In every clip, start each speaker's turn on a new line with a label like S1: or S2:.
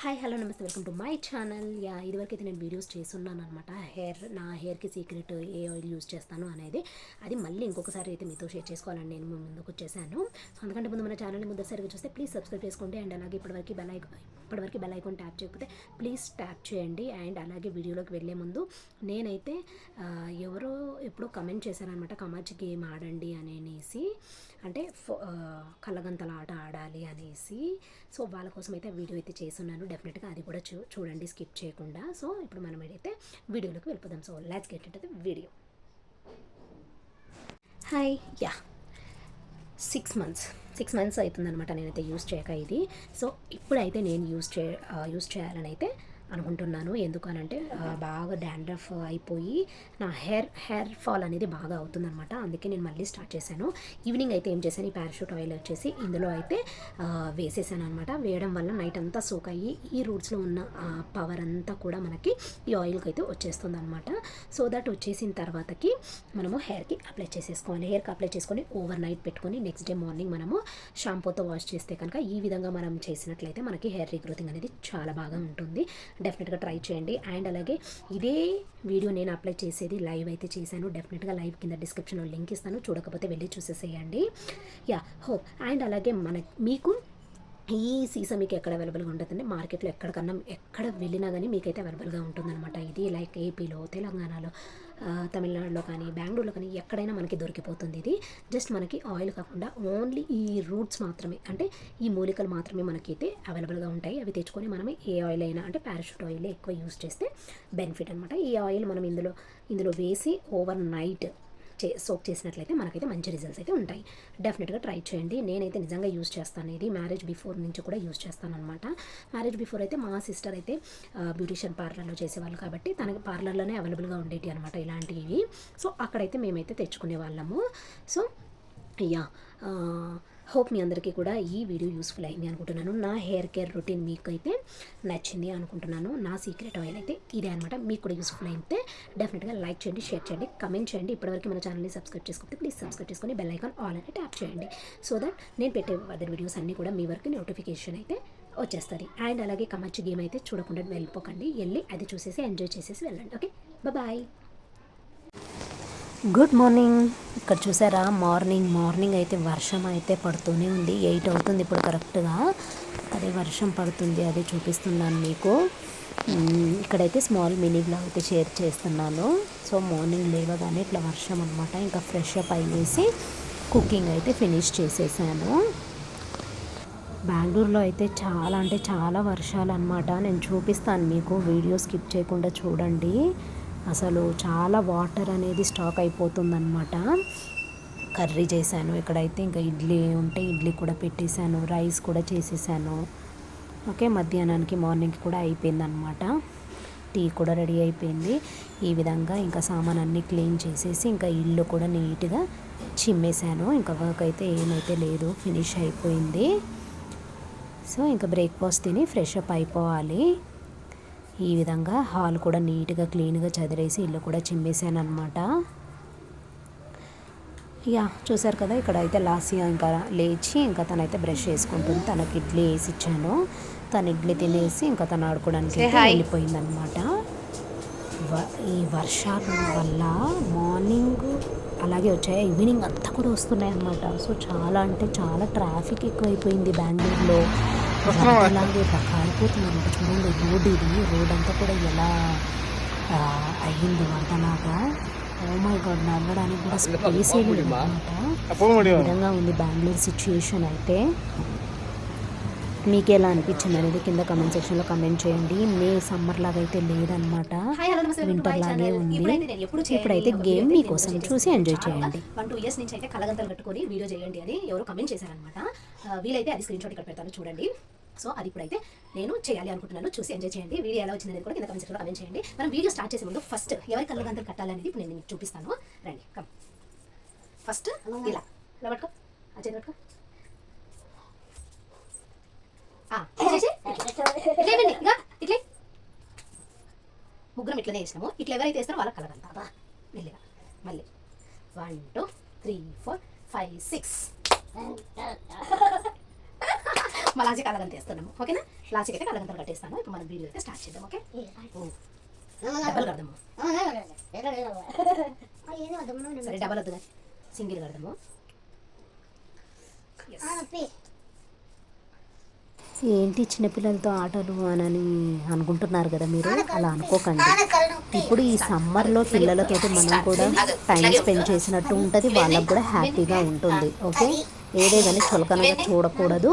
S1: Hi hello నమస్తే welcome to my channel. ఇదివరకైతే నేను videos చేస్తున్నాను అనమాట. నా హెయిర్కి సీక్రెట్ ఏ ఆయిల్ యూజ్ చేస్తాను అనేది అది మళ్ళీ ఇంకొకసారి అయితే మీతో షేర్ చేసుకోవాలని నేను ముందుకు వచ్చేసాను. సో అందుకంటే ముందు మన ఛానల్ని ముందుసారిగా చూస్తే ప్లీజ్ సబ్స్క్రైబ్ చేసుకోండి. అండ్ అలాగే ఇప్పటివరకు బెల్ ఐకాన్ ట్యాప్ చేయకపోతే ప్లీజ్ ట్యాప్ చేయండి. అండ్ అలాగే వీడియోలోకి వెళ్ళే ముందు నేనైతే ఎవరో ఎప్పుడో కమెంట్ చేశారనమాట, కమాచి గేమ్ ఆడండి అనేసి, అంటే కళ్ళగంతల ఆట ఆడాలి అనేసి. సో వాళ్ళ కోసం అయితే వీడియో అయితే చేస్తున్నాను. డెఫినెట్గా అది కూడా చూడండి స్కిప్ చేయకుండా. సో ఇప్పుడు మనం అయితే వీడియోలోకి వెళ్ళిపోదాం. So let's get into the video. Hi. 6 months అవుతుందన్నమాట నేనైతే యూస్ చేయక ఇది. సో ఇప్పుడైతే నేను యూస్ చేయాలని అయితే అనుకుంటున్నాను. ఎందుకనంటే బాగా డాండ్రఫ్ అయిపోయి నా హెయిర్ ఫాల్ అనేది బాగా అవుతుందన్నమాట. అందుకే నేను మళ్ళీ స్టార్ట్ చేశాను. ఈవినింగ్ అయితే ఏం చేశాను, ఈ పారాషూట్ ఆయిల్ వచ్చేసి ఇందులో అయితే వేసేసాను అనమాట. వేయడం వల్ల నైట్ అంతా సోక్ అయ్యి ఈ రూట్స్లో ఉన్న పవర్ అంతా కూడా మనకి ఈ ఆయిల్కి అయితే వచ్చేస్తుంది అనమాట. సో దట్ వచ్చేసిన తర్వాతకి మనము హెయిర్కి అప్లై చేసేసుకోవాలి. హెయిర్కి అప్లై చేసుకొని ఓవర్ నైట్ పెట్టుకొని నెక్స్ట్ డే మార్నింగ్ మనము షాంపూతో వాష్ చేస్తే కనుక ఈ విధంగా మనం చేసినట్లయితే మనకి హెయిర్ రీగ్రోతింగ్ అనేది చాలా బాగా ఉంటుంది. డెఫినెట్గా ట్రై చేయండి. అండ్ అలాగే ఇదే వీడియో నేను అప్లై చేసేది లైవ్ అయితే చేశాను. డెఫినెట్గా లైవ్ కింద డిస్క్రిప్షన్లో లింక్ ఇస్తాను, చూడకపోతే వెళ్ళి చూసేసేయండి. హోప్. అండ్ అలాగే మీకు ఈ సీసా మీకు ఎక్కడ అవైలబుల్గా ఉంటుందండి, మార్కెట్లో ఎక్కడ వెళ్ళినా కానీ మీకైతే అవైలబుల్గా ఉంటుందన్నమాట. ఇది లైక్ ఏపీలో, తెలంగాణలో, తమిళనాడులో కానీ, బెంగళూరులో కానీ ఎక్కడైనా మనకి దొరికిపోతుంది. ఇది జస్ట్ మనకి ఆయిల్ కాకుండా ఓన్లీ ఈ రూట్స్ మాత్రమే, అంటే ఈ మూలికలు మాత్రమే మనకైతే అవైలబుల్గా ఉంటాయి. అవి తెచ్చుకొని మనం ఏ ఆయిల్ అయినా, అంటే పారాషూట్ ఆయిల్ ఎక్కువ యూజ్ చేస్తే బెనిఫిట్ అనమాట. ఈ ఆయిల్ మనం ఇందులో వేసి ఓవర్ నైట్ సోక్ చేసినట్లయితే మనకైతే మంచి రిజల్ట్స్ అయితే ఉంటాయి. డెఫినెట్గా ట్రై చేయండి. నేనైతే నిజంగా యూజ్ చేస్తాను. ఇది మ్యారేజ్ బిఫోర్ నుంచి కూడా యూజ్ చేస్తాను అనమాట. మ్యారేజ్ బిఫోర్ అయితే మా సిస్టర్ అయితే బ్యూటిషియన్ పార్లర్లో చేసేవాళ్ళు కాబట్టి తనకి పార్లర్లోనే అవైలబుల్గా ఉండేవి అనమాట ఇలాంటివి. సో అక్కడైతే మేమైతే తెచ్చుకునే వాళ్ళము. సో హోప్ మీ అందరికీ కూడా ఈ వీడియో యూస్ఫుల్ అయింది అనుకుంటున్నాను. నా హెయిర్ కేర్ రొటీన్ మీకు అయితే నచ్చింది అనుకుంటున్నాను. నా సీక్రెట్ ఆయిల్ అయితే ఇదే అనమాట. మీకు కూడా యూస్ఫుల్ అయితే డెఫినెట్గా లైక్ చేయండి, షేర్ చేయండి, కమెంట్ చేయండి. ఇప్పటివరకు మన ఛానల్ని సబ్స్క్రైబ్ చేసుకుంటే ప్లీజ్ సబ్స్క్రైబ్ చేసుకొని బెల్ ఐకాన్ ఆల్ అని ట్యాప్ చేయండి. సో దట్ నేను పెట్టే అదర్ వీడియోస్ అన్నీ కూడా మీ వరకు నోటిఫికేషన్ అయితే వచ్చేస్తుంది. అండ్ అలాగే కమాచి గేమ్ అయితే చూడకుండా వెళ్ళిపోకండి, వెళ్ళి అది చూసేసి ఎంజాయ్ చేసేసి వెళ్ళండి. Okay, bye. Good morning. ఇక్కడ చూసారా, మార్నింగ్ అయితే వర్షం అయితే పడుతూనే ఉంది. 8 అవుతుంది ఇప్పుడు కరెక్ట్గా. అదే వర్షం పడుతుంది, అదే చూపిస్తున్నాను మీకు. ఇక్కడైతే స్మాల్ మినీ బ్లాగ్ అయితే షేర్ చేస్తున్నాను. సో మార్నింగ్ లేవగానే ఇట్లా వర్షం అనమాట. ఇంకా ఫ్రెష్ అప్ అయ్యేసి కుకింగ్ అయితే ఫినిష్ చేసేసాను. బెంగళూరులో అయితే చాలా వర్షాలు అనమాట. నేను చూపిస్తాను మీకు, వీడియో స్కిప్ చేయకుండా చూడండి. అసలు చాలా వాటర్ అనేది స్టాక్ అయిపోతుందన్నమాట. కర్రీ చేశాను ఇక్కడైతే. ఇంకా ఇడ్లీ ఉంటే ఇడ్లీ కూడా పెట్టేశాను, రైస్ కూడా చేసేసాను. ఓకే, మధ్యాహ్నానికి మార్నింగ్కి కూడా అయిపోయిందనమాట. టీ కూడా రెడీ అయిపోయింది. ఈ విధంగా ఇంకా సామాన్ అన్నీ క్లీన్ చేసేసి ఇంకా ఇల్లు కూడా నీట్గా చిమ్మేశాను. ఇంకా వర్క్ అయితే ఏమైతే లేదు, ఫినిష్ అయిపోయింది. సో ఇంకా బ్రేక్ఫాస్ట్ తిని ఫ్రెష్ అప్ అయిపోవాలి. ఈ విధంగా హాల్ కూడా నీట్గా క్లీన్గా చదిరేసి ఇల్లు కూడా చిమ్మేసాను అనమాట. చూసారు కదా, ఇక్కడ అయితే లాసియా ఇంకా లేచి ఇంకా తనైతే బ్రష్ చేసుకుంటుంది. తనకి ఇడ్లీ వేసి ఇచ్చాను. తను ఇడ్లీ తినేసి ఇంకా తను ఆడుకోవడానికి వెళ్ళిపోయిందనమాట. ఈ వర్షాల వల్ల మార్నింగ్ అలాగే వచ్చాయి, ఈవినింగ్ అంతా కూడా వస్తున్నాయి అన్నమాట. సో చాలా ట్రాఫిక్ ఎక్కువైపోయింది బెంగళూరులో. అలాగే కాలిపోతుంది అనమాట. చూడండి, రోడ్ అంతా కూడా ఎలా అయ్యింది వంటలాగా. ఓ మై గాడ్, నడవడానికి కూడా స్పేస్ లేదు అనమాట. ఈ విధంగా ఉంది బెంగళూరు సిచ్యుయేషన్ అయితే. మీకు ఎలా అనిపించింది అనేది కింద కమెంట్ సెక్షన్లో కమెంట్ చేయండి. మే సమ్మర్ లాగా అయితే లేదనమాట, వింటర్ లాగే ఉంది. ఇప్పుడైతే గేమ్ మీకోసం చూసి ఎంజాయ్ చేయండి. 1-2 years నుంచి అయితే కలగంతలు కట్టుకొని వీడియో చేయండి అని ఎవరో కమెంట్ చేశారనమాట. వీలైతే అది స్క్రీన్ షాట్ ఇక్కడ పెడతాను చూడండి. సో అది ఇప్పుడైతే నేను చేయాలి అనుకుంటున్నాను. చూసి ఎంజాయ్ చేయండి. వీడియో ఎలా వచ్చింది అనేది కూడా కింద కమెంట్ సెక్షన్లో కమెంట్ చేయండి. మనం వీడియో స్టార్ట్ చేసే ముందు ఫస్ట్ ఎవరి కలగంతలు కట్టాలనేది ఇప్పుడు నేను మీకు చూపిస్తాను. రండి, కమ్. ఫస్ట్ ఇలా పట్టుకో, చేతి పట్టుకో. ఇట్లే ముగ్గురం ఇట్లనే వేసినాము. ఇట్లా ఎవరైతే వేస్తారో వాళ్ళకి కలగంతా. మెల్లిగా మళ్ళీ 1 2 3 4 5 6 మా లాస్ట్కి కళ్ళగంత వేస్తున్నాము ఓకేనా. లాస్ట్కి అయితే కళ్ళగంతలు కట్టేస్తాను. ఇప్పుడు మనం వీడియో అయితే స్టార్ట్ చేద్దాం. ఓకే డబల్ కడదాము. సరే డబల్ వద్దు కానీ సింగిల్ కడదాము. ఏంటి చిన్నపిల్లలతో ఆటలు అని అనుకుంటున్నారు కదా మీరు, అలా అనుకోకండి. ఇప్పుడు ఈ సమ్మర్లో పిల్లలకైతే మనం కూడా టైం స్పెండ్ చేసినట్టు ఉంటుంది, వాళ్ళకు కూడా హ్యాపీగా ఉంటుంది. ఓకే ఏదే కానీ చులకనగా చూడకూడదు,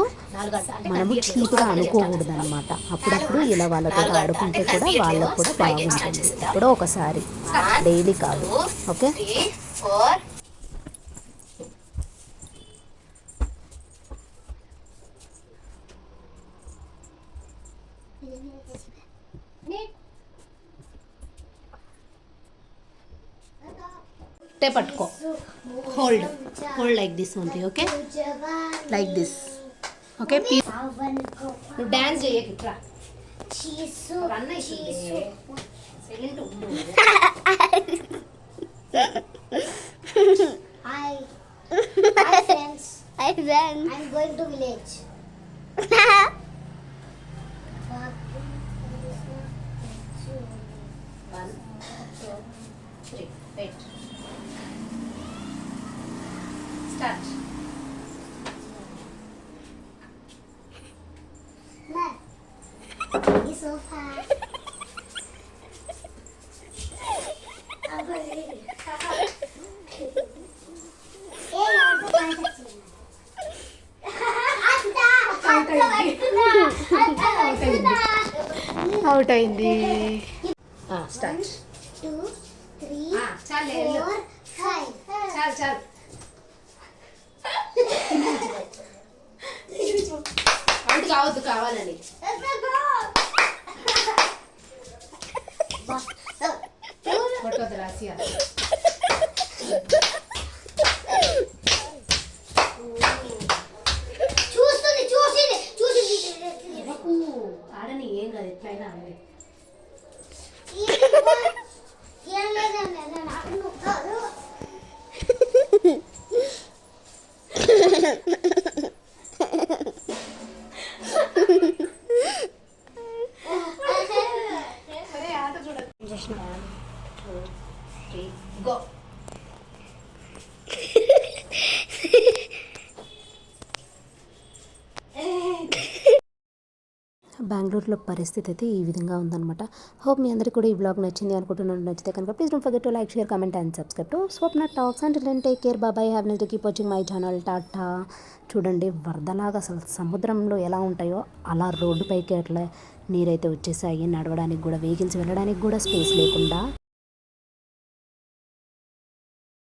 S1: మనము చీప్గా అనుకోకూడదు అనమాట. అప్పుడప్పుడు ఇలా వాళ్ళతో ఆడుకుంటే కూడా వాళ్ళకు కూడా బాగుంటుంది. ఎప్పుడో ఒకసారి, డైలీ కాదు. ఓకే పట్టుకో, hold hold like this only. Okay like this. Okay నువ్వు డ్యాన్స్ చేయకు, ఇట్లా
S2: Hi. Hi friends.
S3: Hi friends.
S2: I'm going to village.
S1: One, two, three. Wait. Start.
S2: No. It's so far.
S1: Out అయింది. Start.
S2: 2, 3,
S1: చాలు
S2: 4, 5.
S1: చాలు చాలు. Out కావద్దు, కావాలని. కొట్టొద్దు రాసియా. ఆడని ఏం కాదు, ఎట్లయినా ఆడని. ఆట చూడ. 1, 2, 3 గో. బెంగళూరులో పరిస్థితి అయితే ఈ విధంగా ఉందన్నమాట. హోప్ మీ అందరికీ కూడా ఈ బ్లాగ్ నచ్చింది అనుకుంటున్నాను. నచ్చితే కనుక please don't forget to like, share, comment and subscribe to Swapna talks. And then take care, bye, have nice day, keep watching my channel. Tata. చూడండి వరదలాగా అసలు సముద్రంలో ఎలా ఉంటాయో అలా రోడ్డుపైకి అట్లా నీరైతే వచ్చేసాయి. నడవడానికి కూడా, వెహికల్స్ వెళ్ళడానికి కూడా స్పేస్ లేకుండా.